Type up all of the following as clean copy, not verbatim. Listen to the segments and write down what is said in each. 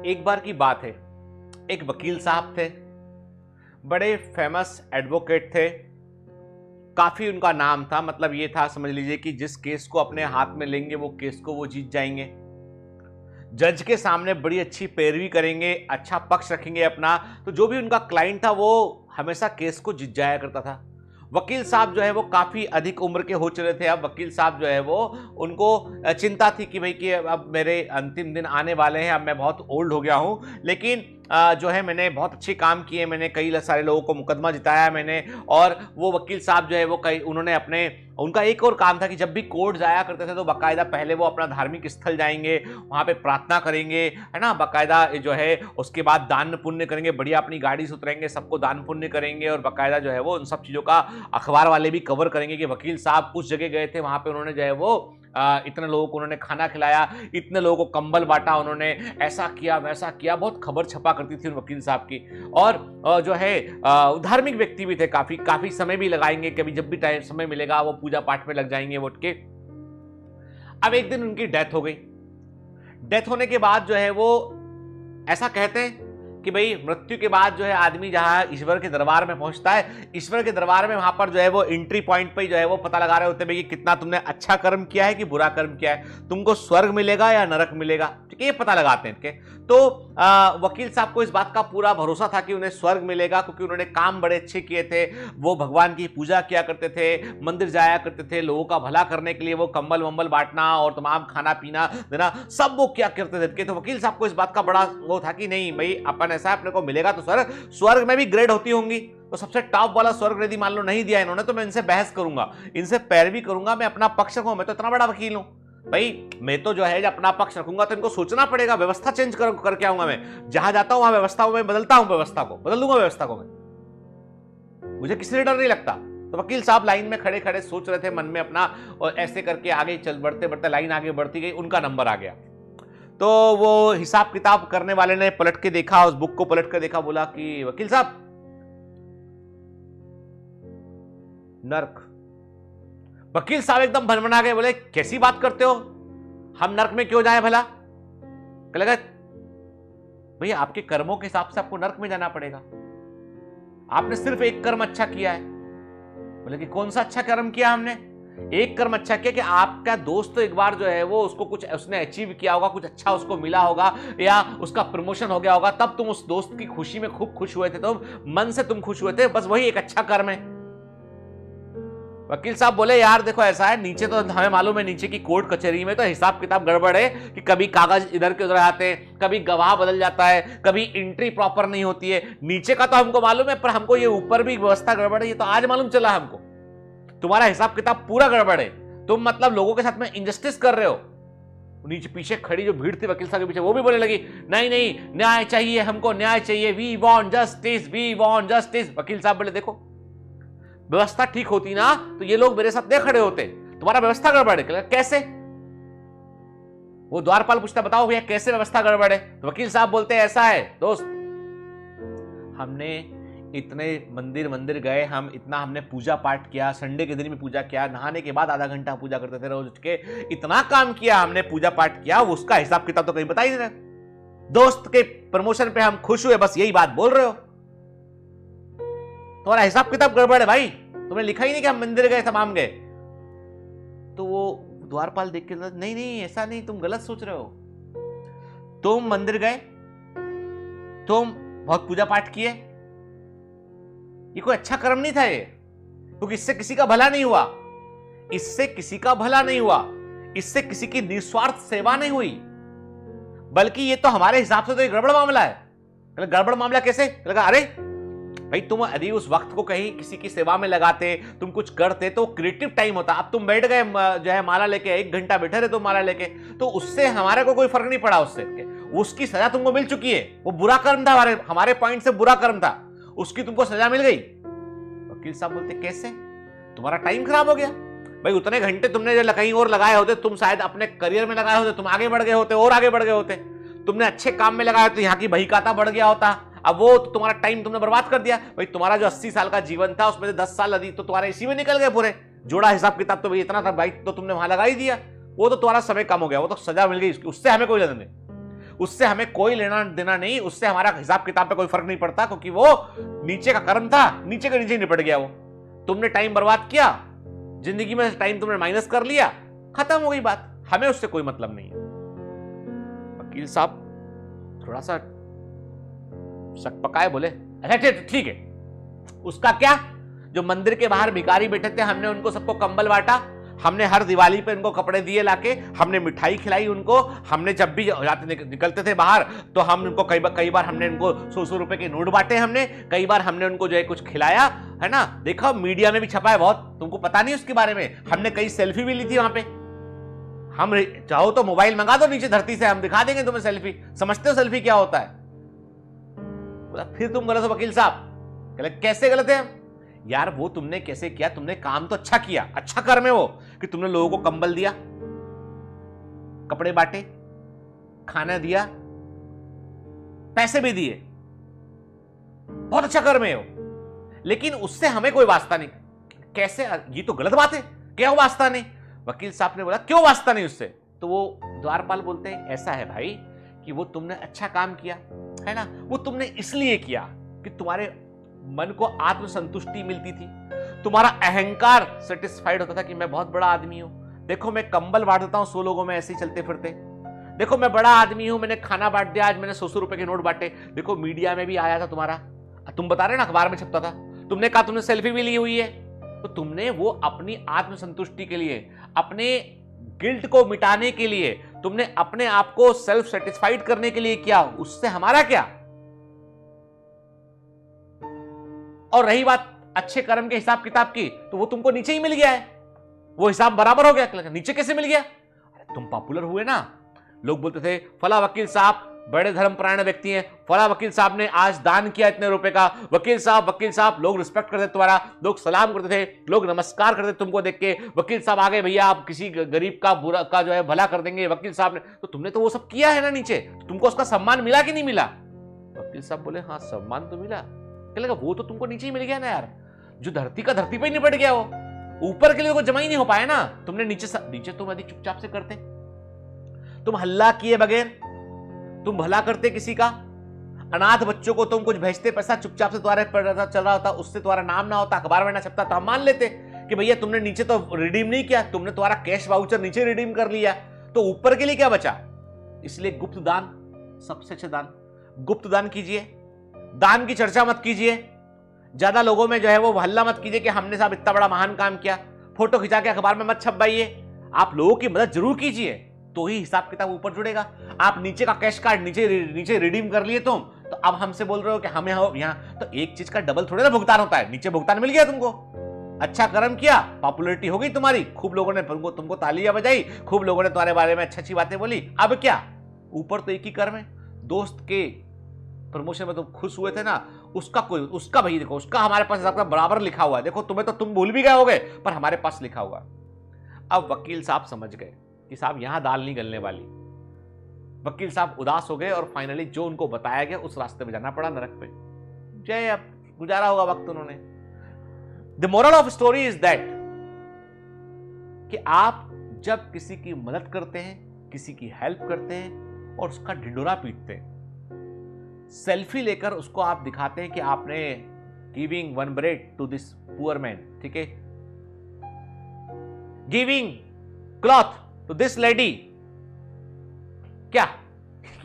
एक बार की बात है, एक वकील साहब थे, बड़े फेमस एडवोकेट थे। काफी उनका नाम था, मतलब ये था, समझ लीजिए कि जिस केस को अपने हाथ में लेंगे वो केस को वो जीत जाएंगे। जज के सामने बड़ी अच्छी पैरवी करेंगे, अच्छा पक्ष रखेंगे अपना, तो जो भी उनका क्लाइंट था वो हमेशा केस को जीत जाया करता था। वकील साहब जो है वो काफी अधिक उम्र के हो चले थे। अब वकील साहब जो है वो, उनको चिंता थी कि भाई कि अब मेरे अंतिम दिन आने वाले हैं, अब मैं बहुत ओल्ड हो गया हूं, लेकिन जो है मैंने बहुत अच्छे काम किए, मैंने कई सारे लोगों को मुकदमा जिताया मैंने। और वो वकील साहब जो है वो कई उन्होंने अपने, उनका एक और काम था कि जब भी कोर्ट जाया करते थे तो बाकायदा पहले वो अपना धार्मिक स्थल जाएंगे, वहां पे प्रार्थना करेंगे, है ना, बाकायदा जो है उसके बाद दान पुण्य करेंगे, बढ़िया अपनी गाड़ी से उतरेंगे, सबको दान पुण्य करेंगे, और बाकायदा जो है वो उन सब चीजों का अखबार वाले भी कवर करेंगे कि वकील साहब कुछ जगह गए थे, वहां पे उन्होंने जो है वो इतने लोगों को उन्होंने खाना खिलाया, इतने लोगों को कंबल बांटा, उन्होंने ऐसा किया वैसा किया, बहुत खबर छपा करती थी उन वकील साहब की। और जो है धार्मिक व्यक्ति भी थे, काफी काफी समय भी लगाएंगे, कभी जब भी टाइम समय मिलेगा वो पूजा पाठ में लग जाएंगे वो उठ के। अब एक दिन उनकी डेथ हो गई। डेथ होने के बाद जो है वो, ऐसा कहते हैं कि भाई मृत्यु के बाद जो है आदमी जहां ईश्वर के दरबार में पहुंचता है, ईश्वर के दरबार में वहां पर जो है वो एंट्री पॉइंट पे जो है वो पता लगा रहे होते हैं कि कितना तुमने अच्छा कर्म किया है कि बुरा कर्म किया है, तुमको स्वर्ग मिलेगा या नरक मिलेगा, ठीक है, ये पता लगाते हैं। तो वकील साहब को इस बात का पूरा भरोसा था कि उन्हें स्वर्ग मिलेगा, क्योंकि उन्होंने काम बड़े अच्छे किए थे। वो भगवान की पूजा किया करते थे, मंदिर जाया करते थे, लोगों का भला करने के लिए वो कंबल वंबल बांटना और तमाम खाना पीना देना सब वो क्या करते थे। तो वकील साहब को इस बात का बड़ा वो था कि नहीं भाई, अपन ऐसा अपने को मिलेगा तो स्वर्ग, स्वर्ग में भी ग्रेड होती होंगी, तो सबसे टॉप वाला स्वर्ग यदि मान लो नहीं दिया इन्होंने तो मैं इनसे बहस करूंगा, इनसे पैरवी करूंगा, मैं अपना पक्ष रखूंगा, मैं तो इतना बड़ा वकील हूं भाई, मैं तो जो है अपना पक्ष रखूंगा तो इनको सोचना पड़ेगा, व्यवस्था चेंज करके आऊंगा, मैं जहां जाता हूं वहां व्यवस्था को मैं बदलता हूं, व्यवस्था को बदल दूंगा, व्यवस्था को मैं, मुझे किसी से डर नहीं लगता। तो वकील साहब लाइन में खड़े खड़े सोच रहे थे मन में अपना, और ऐसे करके आगे चल बढ़ते बढ़ते लाइन आगे बढ़ती गई, उनका नंबर आ गया। तो वो हिसाब किताब करने वाले ने पलट के देखा, उस बुक को पलट कर देखा, बोला कि वकील साहब, नर्क। वकील साहब एकदम भनभना गए, बोले कैसी बात करते हो, हम नर्क में क्यों जाएं भला। लगा भैया आपके कर्मों के हिसाब से आपको नर्क में जाना पड़ेगा, आपने सिर्फ एक कर्म अच्छा किया है। बोले कि कौन सा अच्छा कर्म किया हमने। एक कर्म अच्छा किया कि आपका दोस्त तो एक बार जो है वो उसको कुछ उसने अचीव किया होगा, कुछ अच्छा उसको मिला होगा, या उसका प्रमोशन हो गया होगा, तब तुम उस दोस्त की खुशी में खूब खुश हुए थे, तो मन से तुम खुश हुए थे, बस वही एक अच्छा कर्म है। वकील साहब बोले यार देखो ऐसा है, नीचे तो हमें मालूम है, नीचे की कोर्ट कचहरी में तो हिसाब किताब गड़बड़ है कि कभी कागज इधर के उधर आते हैं, कभी गवाह बदल जाता है, कभी एंट्री प्रॉपर नहीं होती है, नीचे का तो हमको मालूम है, पर हमको ये ऊपर भी व्यवस्था गड़बड़ है, ये तो आज मालूम चला हमको, तुम्हारा हिसाब किताब पूरा गड़बड़ है, तुम मतलब लोगों के साथ में इंजस्टिस कर रहे हो। नीचे पीछे खड़ी जो भीड़ थी वकील साहब के पीछे, वो भी बोलने लगी नहीं नहीं न्याय चाहिए, हमको न्याय चाहिए, we want justice, we want justice. वकील साहब बोले देखो व्यवस्था ठीक होती ना तो ये लोग मेरे साथ नहीं खड़े होते, तुम्हारा व्यवस्था गड़बड़ है। कैसे? वो द्वारपाल पूछता बताओ भैया कैसे व्यवस्था गड़बड़ है। तो वकील साहब बोलते हैं ऐसा है दोस्त, हमने इतने मंदिर मंदिर गए, हम इतना हमने पूजा पाठ किया, संडे के दिन भी पूजा किया, नहाने के बाद आधा घंटा पूजा करते थे रोज उठ के, इतना काम किया हमने, पूजा पाठ किया, उसका हिसाब किताब तो कहीं बता ही नहीं रहे। दोस्त के प्रमोशन पे हम खुश हुए, बस यही बात बोल रहे हो, तुम्हारा हिसाब किताब गड़बड़ है भाई, तुमने लिखा ही नहीं कि हम मंदिर गए तमाम गए। तो वो द्वारपाल देख के नहीं नहीं ऐसा नहीं, तुम गलत सोच रहे हो, तुम मंदिर गए, तुम बहुत पूजा पाठ किए, ये कोई अच्छा कर्म नहीं था ये, क्योंकि इससे किसी का भला नहीं हुआ, इससे किसी का भला नहीं हुआ, इससे किसी की निस्वार्थ सेवा नहीं हुई, बल्कि ये तो हमारे हिसाब से तो एक गड़बड़ मामला है। गड़बड़ मामला कैसे? लगा अरे भाई तुम यदि उस वक्त को कहीं किसी की सेवा में लगाते, तुम कुछ करते तो क्रिएटिव टाइम होता। अब तुम बैठ गए जो है माला लेके, 1 घंटा बैठे रहे तुम माला लेके, तो उससे हमारे को कोई फर्क नहीं पड़ा, उससे उसकी सजा तुमको मिल चुकी है, वो बुरा कर्म था, हमारे पॉइंट से बुरा कर्म था, उसकी तुमको सजा मिल गई। वकील साहब बोलते कैसे? तुम्हारा टाइम खराब हो गया भाई, उतने घंटे तुमने जो कहीं और लगाए होते, तुम शायद अपने करियर में लगाए होते, तुम आगे बढ़ गए होते और आगे बढ़ गए होते, तुमने अच्छे काम में लगाया तो यहाँ की बहीखाता बढ़ गया होता। अब वो तो तुम्हारा टाइम तुमने बर्बाद कर दिया भाई, तुम्हारा जो 80 साल का जीवन था उसमें से 10 साल यदि तो तुम्हारे इसी में निकल गए पूरे, जोड़ा हिसाब किताब तो भाई इतना था भाई, तो तुमने वहां लगा ही दिया, वो तो तुम्हारा समय कम हो गया, वो तो सजा मिल गई, उससे हमें कोई लेना नहीं। उससे हमें कोई लेना देना नहीं, उससे हमारा हिसाब किताब पे कोई फर्क नहीं पड़ता, क्योंकि वो नीचे का कर्म था, नीचे के नीचे ही निपट गया। वो तुमने टाइम बर्बाद किया, जिंदगी में टाइम तुमने माइनस कर लिया, खत्म हो गई बात, हमें उससे कोई मतलब नहीं है। वकील साहब थोड़ा सा शक पकाए, बोले अच्छा ठीक है, उसका क्या? जो मंदिर के बाहर भिखारी बैठे थे, हमने उनको सबको कंबल बांटा, हमने हर दिवाली पे उनको कपड़े दिए लाके, हमने मिठाई खिलाई उनको, हमने जब भी जाते निकलते थे बाहर तो हम उनको कई बार हमने उनको 100 रुपए के नोट बांटे, हमने कई बार हमने उनको जो है कुछ खिलाया, है ना। देखो मीडिया में भी छपा है बहुत, तुमको पता नहीं उसके बारे में। हमने कई सेल्फी भी ली थी वहां पे। हम चाहो तो मोबाइल मंगा दो नीचे धरती से, हम दिखा देंगे तुम्हें सेल्फी। समझते हो सेल्फी क्या होता है? बोला फिर तुम गलत हो वकील साहब। कैसे गलत है? यार वो तुमने कैसे किया? तुमने काम तो अच्छा किया, अच्छा कर्म है वो, कि तुमने लोगों को कंबल दिया, कपड़े बांटे, खाना दिया, पैसे भी दिए, बहुत अच्छा कर्म है वो। लेकिन उससे हमें कोई वास्ता नहीं। कैसे? ये तो गलत बात है, क्या वास्ता नहीं? वकील साहब ने बोला क्यों वास्ता नहीं उससे? तो वो द्वारपाल बोलते हैं ऐसा है भाई कि वो तुमने अच्छा काम किया है ना, वो तुमने इसलिए किया कि तुम्हारे मन को आत्मसंतुष्टि मिलती थी, तुम्हारा अहंकार सेटिस्फाइड होता था कि मैं बहुत बड़ा आदमी हूं। देखो मैं कंबल बांट देता हूं 100 लोगों में ऐसे ही चलते फिरते, देखो मैं बड़ा आदमी हूं, मैंने खाना बांट दिया, आज मैंने 100 रुपए के नोट बांटे, देखो मीडिया में भी आया था तुम्हारा, तुम बता रहे ना अखबार में छपता था, तुमने कहा तुमने सेल्फी भी ली हुई है। तो तुमने वो अपनी आत्मसंतुष्टि के लिए, अपने गिल्ट को मिटाने के लिए, तुमने अपने आप को सेल्फ सेटिस्फाइड करने के लिए किया, उससे हमारा क्या? और रही बात अच्छे कर्म के हिसाब किताब की, तो वो तुमको नीचे ही मिल गया है, वो हिसाब बराबर हो गया। नीचे कैसे मिल गया? तुम पॉपुलर हुए ना, लोग बोलते थे फला वकील साहब बड़े धर्मपरायण व्यक्ति हैं, फला वकील साहब ने आज दान किया इतने रुपए का, वकील साहब, लोग रिस्पेक्ट करते तुम्हारा, लोग सलाम करते थे, लोग नमस्कार करते तुमको देख के, वकील साहब आ गए भैया, आप किसी गरीब का बुरा का जो है भला कर देंगे वकील साहब ने। तो तुमने तो वो सब किया है ना नीचे, तुमको उसका सम्मान मिला कि नहीं मिला? वकील साहब बोले हाँ सम्मान तो मिला। क्या लगा? वो तो तुमको नीचे ही मिल गया ना यार, जो धरती का धरती पे ही निपट गया, वो ऊपर के लिए को जमा ही नहीं हो पाया ना। तुमने नीचे तुम अधिक चुपचाप से करते, तुम हल्ला किए बगैर, तुम भला करते किसी का, अनाथ बच्चों को तुम कुछ भेजते पैसा चुपचाप से, तुम्हारे चल रहा होता, उससे तुम्हारा नाम ना होता, अखबार में ना छपता, तो हम मान लेते कि भैया तुमने नीचे तो रिडीम नहीं किया, तुमने तुम्हारा कैश वाउचर नीचे रिडीम कर लिया, तो ऊपर के लिए क्या बचा? इसलिए गुप्त दान सबसे अच्छा दान, गुप्त दान कीजिए, दान की चर्चा मत कीजिए, ज्यादा लोगों में जो है वो हल्ला मत कीजिए कि हमने साहब इतना बड़ा महान काम किया, फोटो खिंचा के अखबार में मत छपवाइए। आप लोगों की मदद जरूर कीजिए, तो ही हिसाब किताब ऊपर जुड़ेगा। आप नीचे का कैश कार्ड नीचे रिडीम कर लिए तुम, तो अब हमसे बोल रहे हो कि हमें यहाँ, तो एक चीज का डबल थोड़े ना भुगतान होता है, नीचे भुगतान मिल गया तुमको, अच्छा कर्म किया, पॉपुलैरिटी हो गई तुम्हारी, खूब लोगों ने तुमको तालियां बजाई, खूब लोगों ने तुम्हारे बारे में अच्छी अच्छी बातें बोली। अब क्या? ऊपर तो एक ही कर्म है। दोस्त के प्रमोशन में तुम खुश हुए थे ना, उसका भाई देखो, उसका हमारे पास हिसाब बराबर लिखा हुआ है, देखो तुम्हें तो तुम भूल भी गए होगे, पर हमारे पास लिखा हुआ। अब वकील साहब समझ गए कि साहब यहां दाल नहीं गलने वाली। वकील साहब उदास हो गए और फाइनली जो उनको बताया गया उस रास्ते में जाना पड़ा, नरक पे जय। अब गुजारा होगा वक्त उन्होंने। The moral of story is that कि आप जब किसी की मदद करते हैं, किसी की हेल्प करते हैं और उसका ढिंडोरा पीटते हैं, सेल्फी लेकर उसको आप दिखाते हैं कि आपने giving one bread to this poor man, ठीक है, giving cloth to this lady, क्या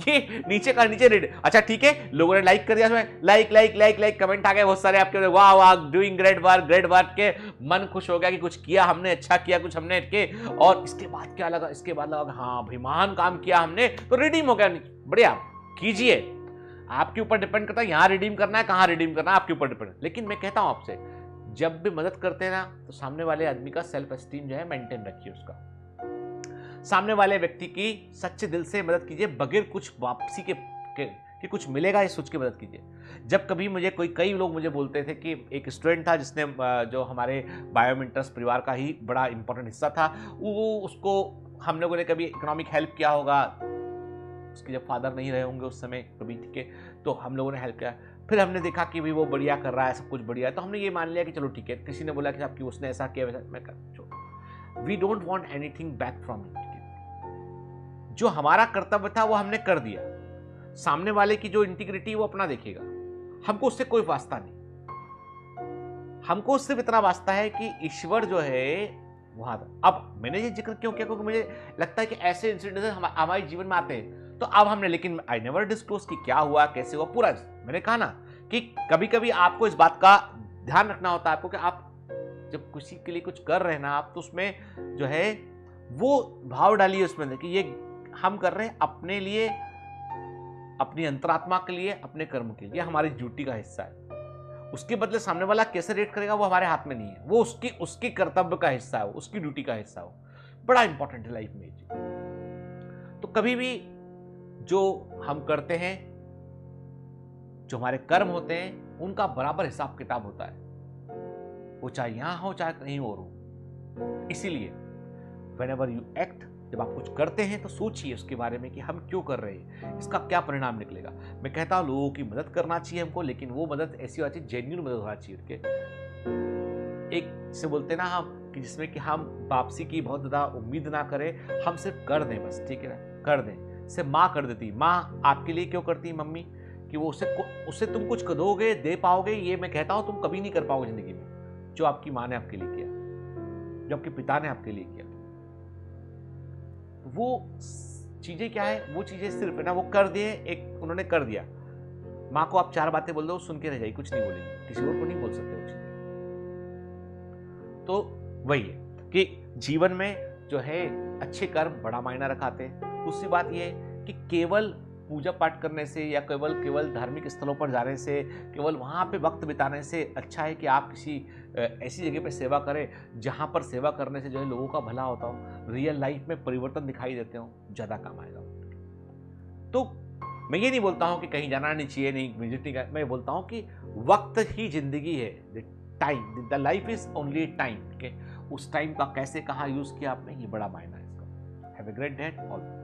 ये नीचे का नीचे रेड? अच्छा ठीक है, लोगों ने लाइक कर दिया, उसमें लाइक कमेंट आ गए बहुत सारे आपके, वाह वाह डूइंग ग्रेट वर्क के मन खुश हो गया कि कुछ किया हमने, अच्छा किया कुछ हमने के। और इसके बाद क्या लगा? इसके बाद लगा हाँ भाई महान काम किया हमने, तो रिडीम हो गया। बढ़िया, कीजिए, आपके ऊपर डिपेंड करता है यहां रिडीम करना है, कहां रिडीम करना है, आपके ऊपर डिपेंड। लेकिन मैं कहता हूं आपसे, जब भी मदद करते हैं ना, तो सामने वाले आदमी का सेल्फ एस्टीम जो है मेंटेन रखिए, उसका सामने वाले व्यक्ति की सच्चे दिल से मदद कीजिए, बगैर कुछ वापसी कि कुछ मिलेगा ये सोच के मदद कीजिए। जब कभी मुझे कई लोग मुझे बोलते थे कि एक स्टूडेंट था जिसने जो हमारे बायोमेंटर्स परिवार का ही बड़ा इंपॉर्टेंट हिस्सा था, वो उसको हम लोगों ने कभी इकोनॉमिक हेल्प किया होगा, उसके जब फादर नहीं रहे होंगे उस समय कभी, ठीक है, तो हम लोगों ने हेल्प किया। फिर हमने देखा कि भाई वो बढ़िया कर रहा है, सब कुछ बढ़िया है, तो हमने ये मान लिया कि चलो ठीक है। किसी ने बोला कि आपकी उसने ऐसा किया वैसा, मैं कर, we don't want anything back from it. जो हमारा कर्तव्य था वो हमने कर दिया, सामने वाले की जो इंटीग्रिटी वो अपना देखेगा, हमको उससे कोई वास्ता नहीं। हमको सिर्फ इतना वास्ता है कि ईश्वर जो है वहां था। अब मैंने ये जिक्र क्यों किया, क्योंकि मुझे लगता है कि ऐसे इंसिडेंट हमारे जीवन में आते हैं, तो अब हमने, लेकिन आई नेवर डिस्क्लोज कि क्या हुआ कैसे हुआ पूरा। मैंने कहा ना कि कभी कभी आपको इस बात का ध्यान रखना होता है आपको कि आप जब किसी के लिए कुछ कर रहे हैं ना, आप तो उसमें जो है वो भाव डालिए उसमें कि ये हम कर रहे हैं अपने लिए, अपनी अंतरात्मा के लिए, अपने कर्म के लिए, हमारी ड्यूटी का हिस्सा है। उसके बदले सामने वाला कैसे रेट करेगा वो हमारे हाथ में नहीं है, वो उसकी कर्तव्य का हिस्सा है, उसकी ड्यूटी का हिस्सा हो। बड़ा इंपॉर्टेंट है लाइफ में ये चीज। तो कभी भी जो हम करते हैं, जो हमारे कर्म होते हैं, उनका बराबर हिसाब किताब होता है, वो चाहे यहां हो चाहे कहीं और हो। इसीलिए whenever you act, जब आप कुछ करते हैं तो सोचिए उसके बारे में कि हम क्यों कर रहे हैं, इसका क्या परिणाम निकलेगा। मैं कहता हूं लोगों की मदद करना चाहिए हमको, लेकिन वो मदद ऐसी होनी चाहिए, जेन्युइन मदद होना चाहिए। एक से बोलते हैं ना हम कि जिसमें कि हम वापसी की बहुत ज्यादा उम्मीद ना करें, हम सिर्फ कर दें बस, ठीक है ना, कर दें। से माँ कर देती, माँ आपके लिए क्यों करती है मम्मी, कि वो उससे तुम कुछ दोगे, दे पाओगे, ये मैं कहता हूं तुम कभी नहीं कर पाओगे जिंदगी में, जो आपकी माँ ने आपके लिए किया, जो आपके पिता ने आपके लिए किया। वो चीजें क्या है, वो चीजें सिर्फ है ना, वो कर दिए, एक उन्होंने कर दिया। माँ को आप 4 बातें बोल दो, सुन के रह जाएगी, कुछ नहीं बोलेगी, किसी और को नहीं बोल सकते वो चीजें। तो वही है कि जीवन में जो है अच्छे कर्म बड़ा मायना रखाते हैं। दूसरी बात ये है कि केवल पूजा पाठ करने से या केवल धार्मिक स्थलों पर जाने से, केवल वहाँ पे वक्त बिताने से अच्छा है कि आप किसी ऐसी जगह पे सेवा करें जहाँ पर सेवा करने से जो है लोगों का भला होता हो, रियल लाइफ में परिवर्तन दिखाई देते हो, ज़्यादा काम आएगा। तो मैं ये नहीं बोलता हूँ कि कहीं जाना नहीं चाहिए, नहीं विजिट नहीं, मैं बोलता हूँ कि वक्त ही जिंदगी है, time, the life is only time. उस टाइम का कैसे कहाँ यूज़ किया आपने, ये बड़ा मायना है इसका। Have a great day all.